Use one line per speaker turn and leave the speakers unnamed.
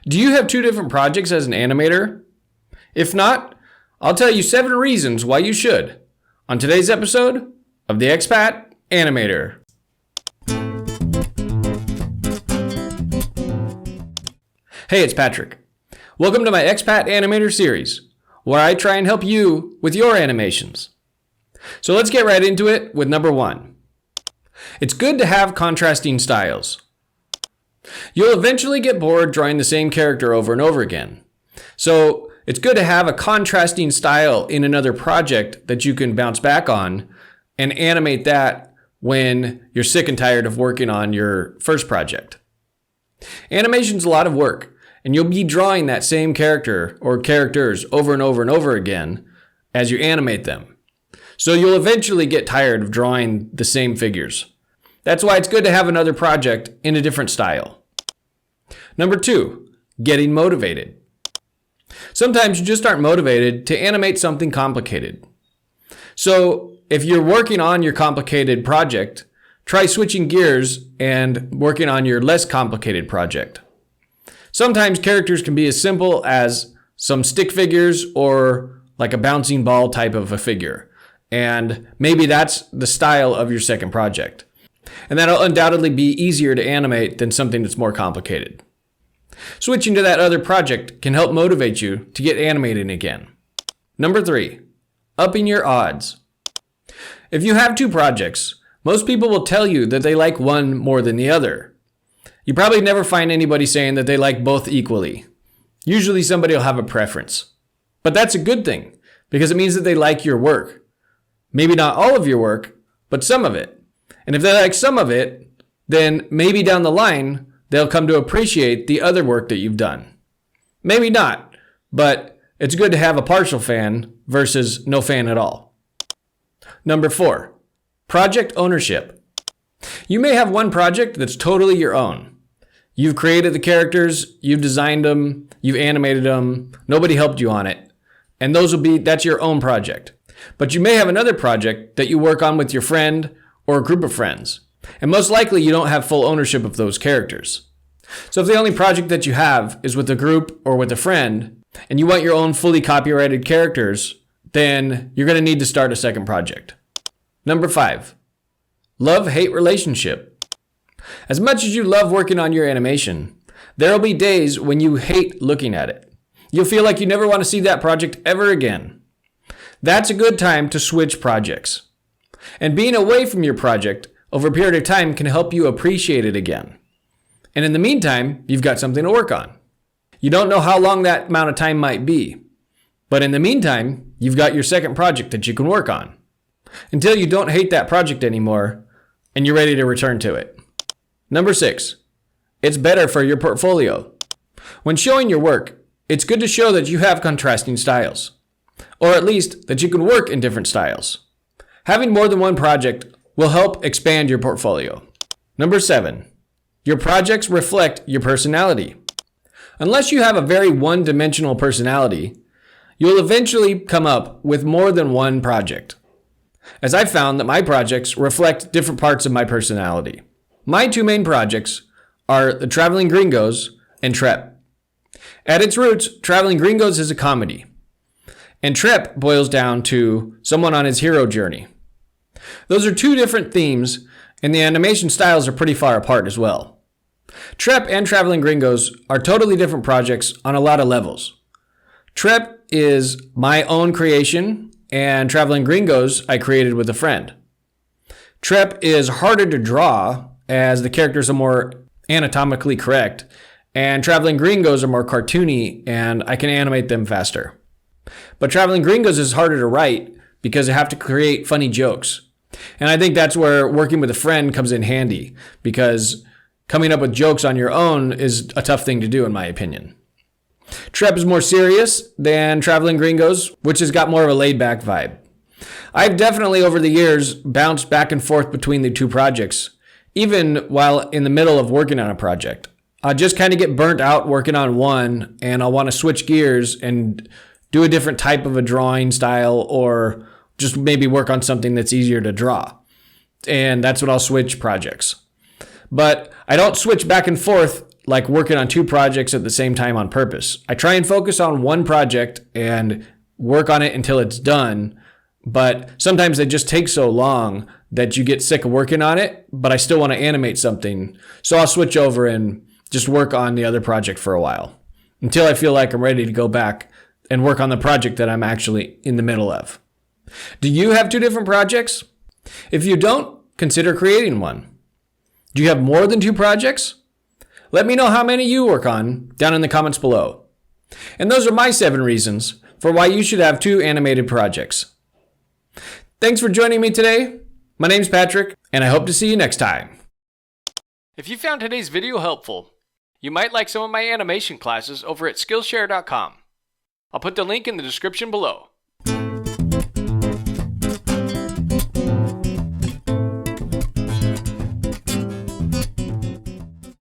Do you have two different projects as an animator? If not, I'll tell you 7 reasons why you should on today's episode of the Expat Animator. Hey, it's Patrick. Welcome to my Expat Animator series, where I try and help you with your animations. So let's get right into it with number 1. It's good to have contrasting styles. You'll eventually get bored drawing the same character over and over again. So it's good to have a contrasting style in another project that you can bounce back on and animate that when you're sick and tired of working on your first project. Animation's a lot of work, and you'll be drawing that same character or characters over and over and over again as you animate them. So you'll eventually get tired of drawing the same figures. That's why it's good to have another project in a different style. Number 2, getting motivated. Sometimes you just aren't motivated to animate something complicated. So if you're working on your complicated project, try switching gears and working on your less complicated project. Sometimes characters can be as simple as some stick figures or like a bouncing ball type of a figure. And maybe that's the style of your second project. And that'll undoubtedly be easier to animate than something that's more complicated. Switching to that other project can help motivate you to get animating again. Number 3, upping your odds. If you have 2 projects, most people will tell you that they like one more than the other. You probably never find anybody saying that they like both equally. Usually somebody will have a preference. But that's a good thing, because it means that they like your work. Maybe not all of your work, but some of it. And if they like some of it, then maybe down the line, they'll come to appreciate the other work that you've done. Maybe not, but it's good to have a partial fan versus no fan at all. Number 4, project ownership. You may have one project that's totally your own. You've created the characters, you've designed them, you've animated them, nobody helped you on it. And that's your own project. But you may have another project that you work on with your friend or a group of friends. And most likely you don't have full ownership of those characters. So if the only project that you have is with a group or with a friend, and you want your own fully copyrighted characters, then you're going to need to start a second project. Number 5, love-hate relationship. As much as you love working on your animation, there'll be days when you hate looking at it. You'll feel like you never want to see that project ever again. That's a good time to switch projects. And being away from your project over a period of time can help you appreciate it again. And in the meantime, you've got something to work on. You don't know how long that amount of time might be. But in the meantime, you've got your second project that you can work on. Until you don't hate that project anymore and you're ready to return to it. Number 6, it's better for your portfolio. When showing your work, it's good to show that you have contrasting styles. Or at least that you can work in different styles. Having more than one project will help expand your portfolio. Number 7, your projects reflect your personality. Unless you have a very one-dimensional personality, you'll eventually come up with more than one project. As I've found that my projects reflect different parts of my personality. My 2 main projects are The Traveling Gringos and Trep. At its roots, Traveling Gringos is a comedy. And Trep boils down to someone on his hero journey. Those are 2 different themes, and the animation styles are pretty far apart as well. Trep and Traveling Gringos are totally different projects on a lot of levels. Trep is my own creation, and Traveling Gringos I created with a friend. Trep is harder to draw as the characters are more anatomically correct, and Traveling Gringos are more cartoony and I can animate them faster. But Traveling Gringos is harder to write because I have to create funny jokes. And I think that's where working with a friend comes in handy, because coming up with jokes on your own is a tough thing to do in my opinion. Trep is more serious than Traveling Gringos, which has got more of a laid-back vibe. I've definitely over the years bounced back and forth between the 2 projects, even while in the middle of working on a project. I just kind of get burnt out working on one, and I'll want to switch gears and do a different type of a drawing style, or just maybe work on something that's easier to draw. And that's when I'll switch projects. But I don't switch back and forth like working on two projects at the same time on purpose. I try and focus on one project and work on it until it's done, but sometimes they just take so long that you get sick of working on it, but I still want to animate something. So I'll switch over and just work on the other project for a while until I feel like I'm ready to go back and work on the project that I'm actually in the middle of. Do you have two different projects? If you don't, consider creating one. Do you have more than two projects? Let me know how many you work on down in the comments below. And those are my 7 reasons for why you should have 2 animated projects. Thanks for joining me today. My name's Patrick, and I hope to see you next time. If you found today's video helpful, you might like some of my animation classes over at Skillshare.com. I'll put the link in the description below.